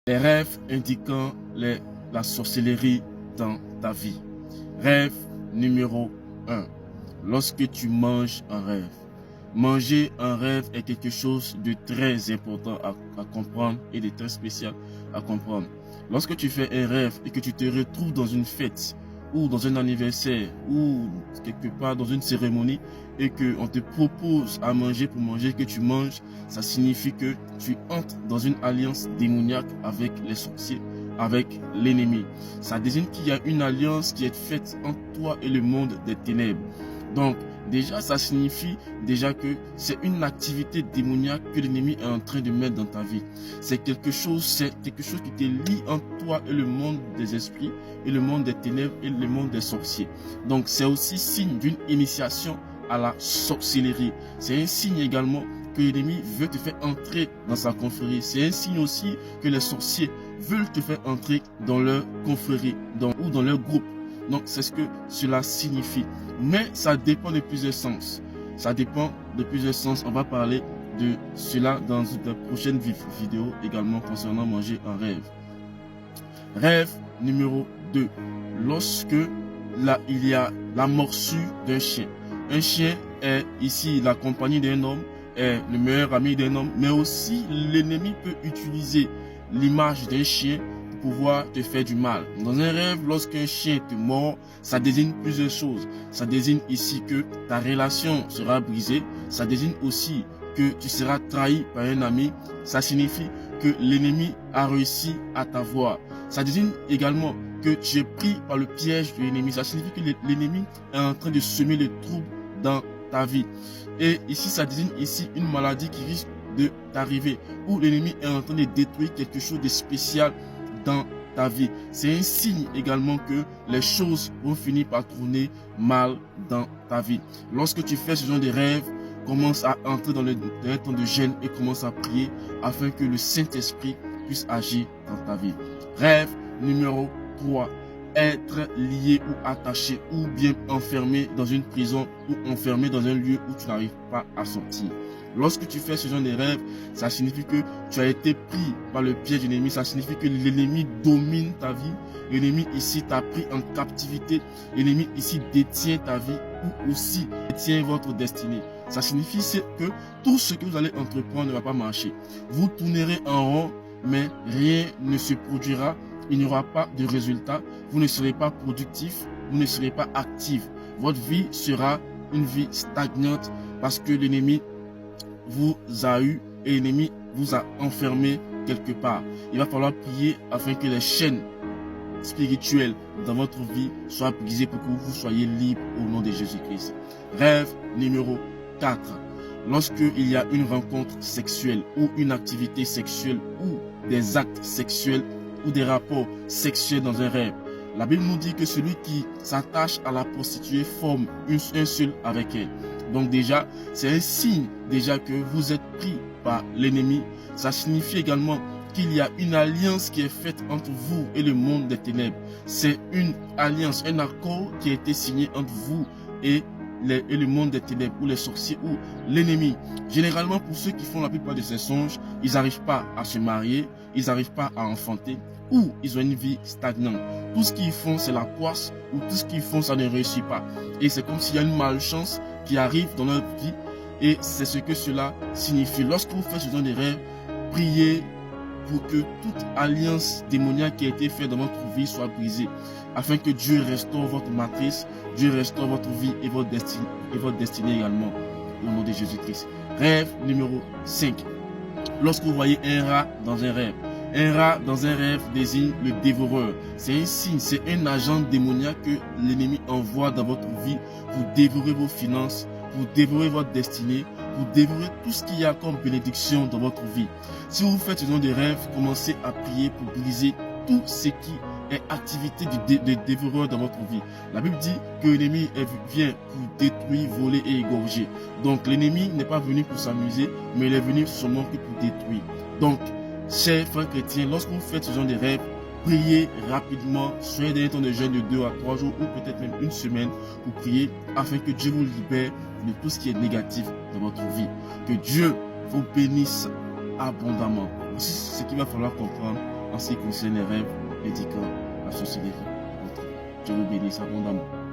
Les rêves indiquant la sorcellerie dans ta vie. Rêve numéro 1. Lorsque tu manges un rêve. Manger un rêve est quelque chose de très important à comprendre et de très spécial à comprendre. Lorsque tu fais un rêve et que tu te retrouves dans une fête ou dans un anniversaire ou quelque part dans une cérémonie et qu'on te propose à manger pour manger, que tu manges, ça signifie que tu entres dans une alliance démoniaque avec les sorciers, avec l'ennemi. Ça désigne qu'il y a une alliance qui est faite entre toi et le monde des ténèbres. Donc, déjà, ça signifie déjà que c'est une activité démoniaque que l'ennemi est en train de mettre dans ta vie. C'est quelque chose qui te lie entre toi et le monde des esprits, et le monde des ténèbres, et le monde des sorciers. Donc, c'est aussi signe d'une initiation à la sorcellerie. C'est un signe également que l'ennemi veut te faire entrer dans sa confrérie. C'est un signe aussi que les sorciers veulent te faire entrer dans leur confrérie ou dans leur groupe. Donc, c'est ce que cela signifie. Mais ça dépend de plusieurs sens. Ça dépend de plusieurs sens. On va parler de cela dans une prochaine vidéo également concernant manger un rêve. Rêve numéro 2. Lorsque il y a la morsure d'un chien. Un chien est ici la compagnie d'un homme, est le meilleur ami d'un homme, mais aussi l'ennemi peut utiliser l'image d'un chien pour pouvoir te faire du mal. Dans un rêve, lorsqu'un chien te mord, ça désigne plusieurs choses. Ça désigne ici que ta relation sera brisée. Ça désigne aussi que tu seras trahi par un ami. Ça signifie que l'ennemi a réussi à t'avoir. Ça désigne également que tu es pris par le piège de l'ennemi. Ça signifie que l'ennemi est en train de semer le trouble dans ta vie. Et ici, ça désigne ici une maladie qui risque de t'arriver, où l'ennemi est en train de détruire quelque chose de spécial dans ta vie. C'est un signe également que les choses vont finir par tourner mal dans ta vie. Lorsque tu fais ce genre de rêve, commence à entrer dans un temps de jeûne et commence à prier afin que le Saint-Esprit puisse agir dans ta vie. Rêve numéro 3. Être lié ou attaché ou bien enfermé dans une prison ou enfermé dans un lieu où tu n'arrives pas à sortir. Lorsque tu fais ce genre de rêve, ça signifie que tu as été pris par le piège de l'ennemi. Ça signifie que l'ennemi domine ta vie. L'ennemi ici t'a pris en captivité. L'ennemi ici détient ta vie ou aussi détient votre destinée. Ça signifie que tout ce que vous allez entreprendre ne va pas marcher. Vous tournerez en rond, mais rien ne se produira. Il n'y aura pas de résultat. Vous ne serez pas productif. Vous ne serez pas actif. Votre vie sera une vie stagnante parce que l'ennemi vous a eu et l'ennemi vous a enfermé quelque part. Il va falloir prier afin que les chaînes spirituelles dans votre vie soient brisées pour que vous soyez libre au nom de Jésus-Christ. Rêve numéro 4. Lorsqu'il y a une rencontre sexuelle ou une activité sexuelle ou des actes sexuels ou des rapports sexuels dans un rêve, la Bible nous dit que celui qui s'attache à la prostituée forme un seul avec elle. Donc déjà, c'est un signe déjà que vous êtes pris par l'ennemi. Ça signifie également qu'il y a une alliance qui est faite entre vous et le monde des ténèbres. C'est une alliance, un accord qui a été signé entre vous et le monde des ténèbres, ou les sorciers, ou l'ennemi. Généralement, pour ceux qui font la plupart de ces songes, ils n'arrivent pas à se marier, ils n'arrivent pas à enfanter, ou ils ont une vie stagnante. Tout ce qu'ils font, c'est la poisse, ou tout ce qu'ils font, ça ne réussit pas. Et c'est comme s'il y a une malchance qui arrive dans leur vie, et c'est ce que cela signifie. Lorsque vous faites ce genre de rêve, priez pour que toute alliance démoniaque qui a été faite dans votre vie soit brisée, afin que Dieu restaure votre matrice, Dieu restaure votre vie et votre destinée également, au nom de Jésus-Christ. Rêve numéro 5. Lorsque vous voyez un rat dans un rêve, un rat dans un rêve désigne le dévoreur. C'est un signe, c'est un agent démoniaque que l'ennemi envoie dans votre vie pour dévorer vos finances, pour dévorer votre destinée, pour dévorer tout ce qu'il y a comme bénédiction dans votre vie. Si vous faites ce genre de rêve, commencez à prier pour briser tout ce qui est activité de dévoreur dans votre vie. La Bible dit que l'ennemi vient pour détruire, voler et égorger. Donc l'ennemi n'est pas venu pour s'amuser, mais il est venu seulement pour détruire. Donc, chers frères chrétiens, lorsque vous faites ce genre de rêve, priez rapidement, soyez dans un temps de jeûne de 2 à 3 jours ou peut-être même une semaine pour prier afin que Dieu vous libère de tout ce qui est négatif dans votre vie. Que Dieu vous bénisse abondamment. Voici ce qu'il va falloir comprendre en ce qui concerne les rêves médicaux, la sorcellerie. Je vous bénis abondamment.